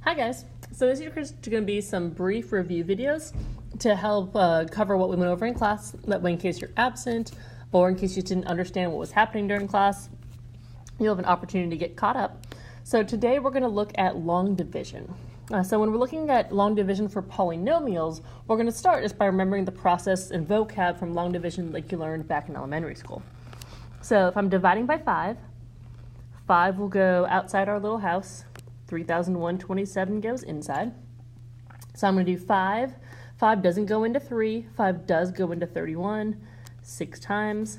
Hi guys, so this is going to be some brief review videos to help cover what we went over in class, that way in case you're absent or in case you didn't understand what was happening during class, you'll have an opportunity to get caught up. So today we're going to look at long division. So when we're looking at long division for polynomials, we're going to start just by remembering the process and vocab from long division like you learned back in elementary school. So if I'm dividing by 5, 5 will go outside our little house. 3,127 goes inside. So I'm going to do 5. 5 doesn't go into 3. 5 does go into 31 6 times.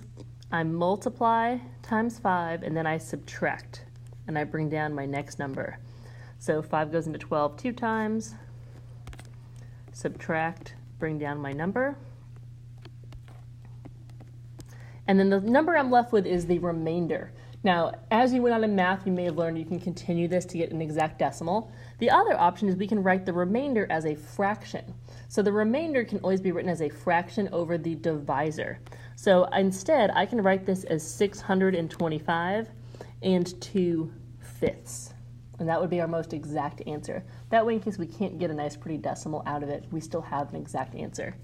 I multiply times 5, and then I subtract, and I bring down my next number. So 5 goes into 12 2 times. Subtract, bring down my number. And then the number I'm left with is the remainder. Now, as you went on in math, you may have learned you can continue this to get an exact decimal. The other option is we can write the remainder as a fraction. So the remainder can always be written as a fraction over the divisor. So instead, I can write this as 625 and 2/5. And that would be our most exact answer. That way, in case we can't get a nice pretty decimal out of it, we still have an exact answer.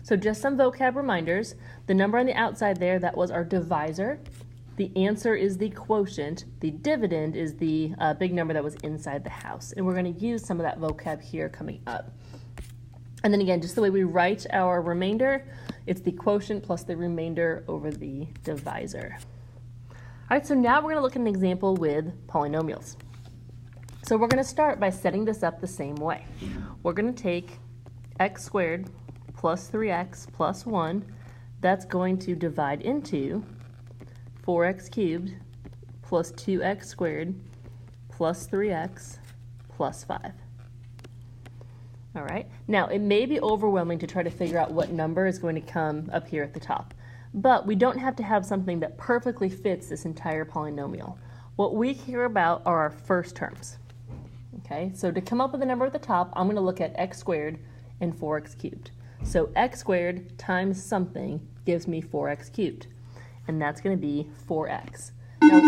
So just some vocab reminders. The number on the outside there, that was our divisor. The answer is the quotient. The dividend is the big number that was inside the house. And we're going to use some of that vocab here coming up. And then again, just the way we write our remainder, it's the quotient plus the remainder over the divisor. All right, so now we're going to look at an example with polynomials. So we're going to start by setting this up the same way. We're going to take x squared plus 3x plus 1. That's going to divide into 4x cubed plus 2x squared plus 3x plus 5. All right, now it may be overwhelming to try to figure out what number is going to come up here at the top, but we don't have to have something that perfectly fits this entire polynomial. What we care about are our first terms. Okay, so to come up with a number at the top, I'm going to look at x squared and 4x cubed. So x squared times something gives me 4x cubed. And that's going to be 4x. Now,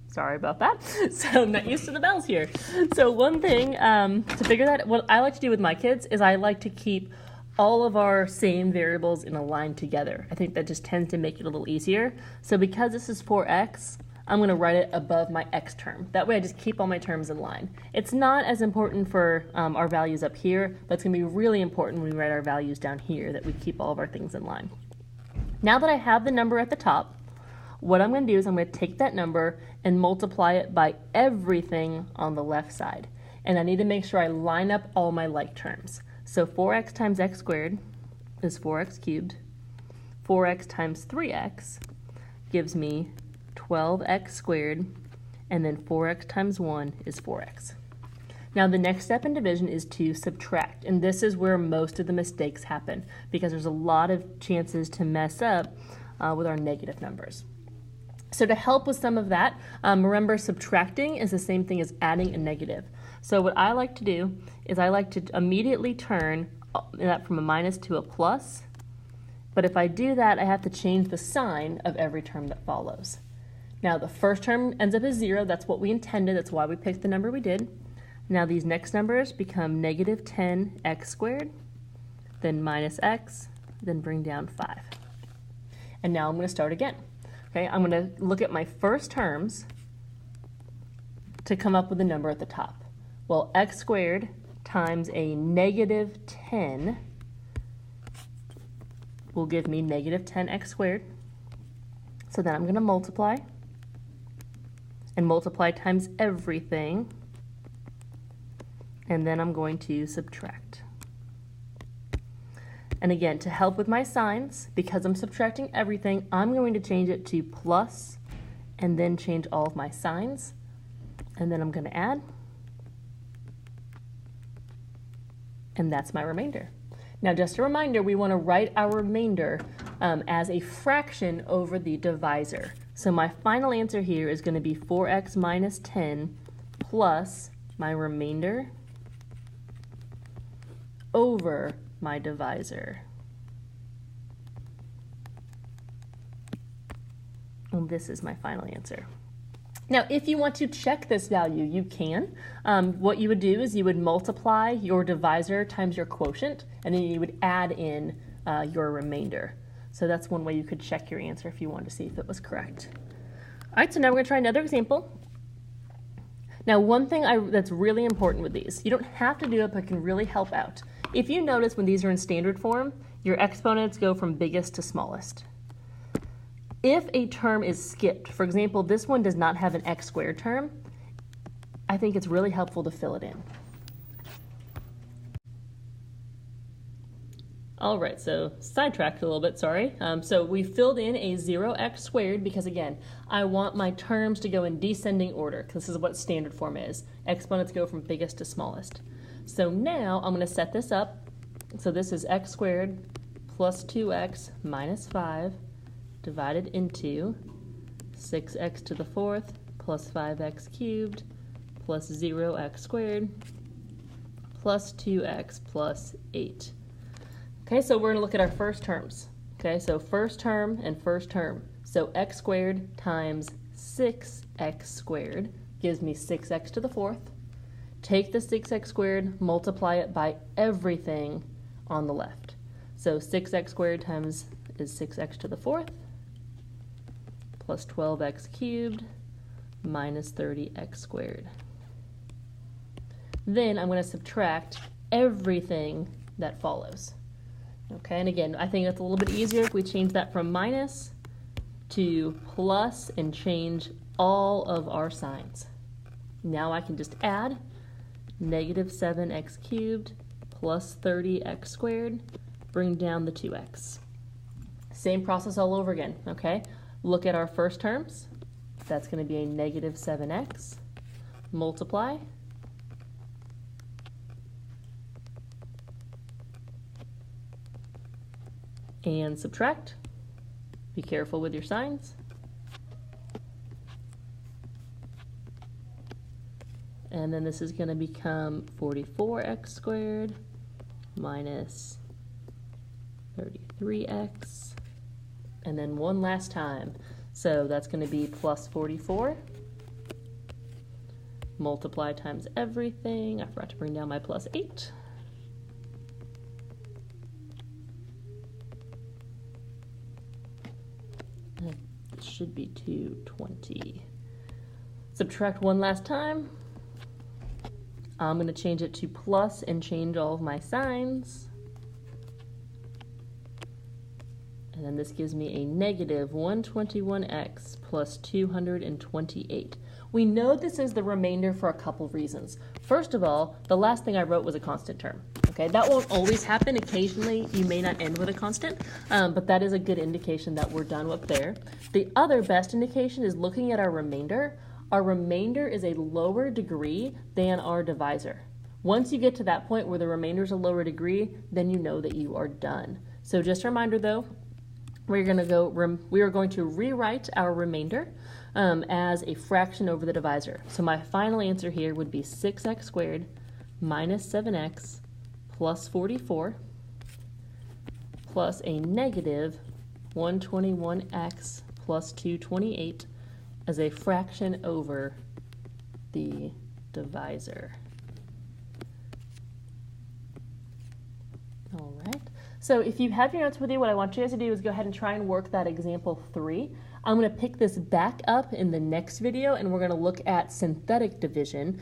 sorry about that. So I'm not used to the bells here. So one thing to figure that, what I like to do with my kids is I like to keep all of our same variables in a line together. I think that just tends to make it a little easier. So because this is 4x, I'm going to write it above my x term. That way I just keep all my terms in line. It's not as important for our values up here, but it's going to be really important when we write our values down here that we keep all of our things in line. Now that I have the number at the top, what I'm going to do is I'm going to take that number and multiply it by everything on the left side. And I need to make sure I line up all my like terms. So 4x times x squared is 4x cubed. 4x times 3x gives me 12x squared. And then 4x times 1 is 4x. Now the next step in division is to subtract, and this is where most of the mistakes happen because there's a lot of chances to mess up with our negative numbers. So to help with some of that, remember subtracting is the same thing as adding a negative. So what I like to do is I like to immediately turn that from a minus to a plus, but if I do that, I have to change the sign of every term that follows. Now the first term ends up as 0, that's what we intended, that's why we picked the number we did. Now these next numbers become negative 10x squared, then minus x, then bring down 5. And now I'm going to start again. Okay, I'm going to look at my first terms to come up with a number at the top. Well, x squared times a negative 10 will give me negative 10x squared. So then I'm going to multiply, and multiply times everything. And then I'm going to subtract. And again, to help with my signs, because I'm subtracting everything, I'm going to change it to plus and then change all of my signs. And then I'm going to add. And that's my remainder. Now just a reminder, we want to write our remainder as a fraction over the divisor. So my final answer here is going to be 4x minus 10 plus my remainder over my divisor. And this is my final answer. Now, if you want to check this value, you can. What you would do is you would multiply your divisor times your quotient, and then you would add in your remainder. So that's one way you could check your answer if you wanted to see if it was correct. All right, so now we're going to try another example. Now, one thing that's really important with these, you don't have to do it, but it can really help out. If you notice when these are in standard form, your exponents go from biggest to smallest. If a term is skipped, for example, this one does not have an x squared term, I think it's really helpful to fill it in. All right, so sidetracked a little bit, sorry. So we filled in a 0x squared because, again, I want my terms to go in descending order because this is what standard form is. Exponents go from biggest to smallest. So now I'm going to set this up. So this is x squared plus 2x minus 5 divided into 6x to the 4th plus 5x cubed plus 0x squared plus 2x plus 8. Okay, so we're going to look at our first terms. Okay, so first term and first term. So x squared times 6x squared gives me 6x to the 4th. Take the 6x squared, multiply it by everything on the left. So 6x squared times is 6x to the 4th plus 12x cubed minus 30x squared. Then I'm going to subtract everything that follows. Okay, and again, I think it's a little bit easier if we change that from minus to plus and change all of our signs. Now I can just add negative 7x cubed plus 30x squared, bring down the 2x. Same process all over again, okay? Look at our first terms. That's going to be a negative 7x. Multiply. And subtract. Be careful with your signs. And then this is going to become 44x squared minus 33x. And then one last time. So that's going to be plus 44. Multiply times everything. I forgot to bring down my plus 8. It should be 220. Subtract one last time. I'm going to change it to plus and change all of my signs. And then this gives me a negative 121x plus 228. We know this is the remainder for a couple reasons. First of all, the last thing I wrote was a constant term. Okay, that won't always happen. Occasionally, you may not end with a constant, but that is a good indication that we're done up there. The other best indication is looking at our remainder. Our remainder is a lower degree than our divisor. Once you get to that point where the remainder is a lower degree, then you know that you are done. So just a reminder though, we are going to rewrite our remainder as a fraction over the divisor. So my final answer here would be 6x squared minus 7x plus 44 plus a negative 121x plus 228 as a fraction over the divisor. All right. So if you have your notes with you, what I want you guys to do is go ahead and try and work that example 3. I'm going to pick this back up in the next video, and we're going to look at synthetic division.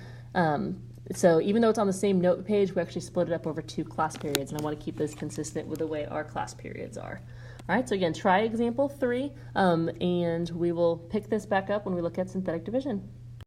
So even though it's on the same note page, we actually split it up over 2 class periods, and I want to keep this consistent with the way our class periods are. All right, so again, try example 3, and we will pick this back up when we look at synthetic division.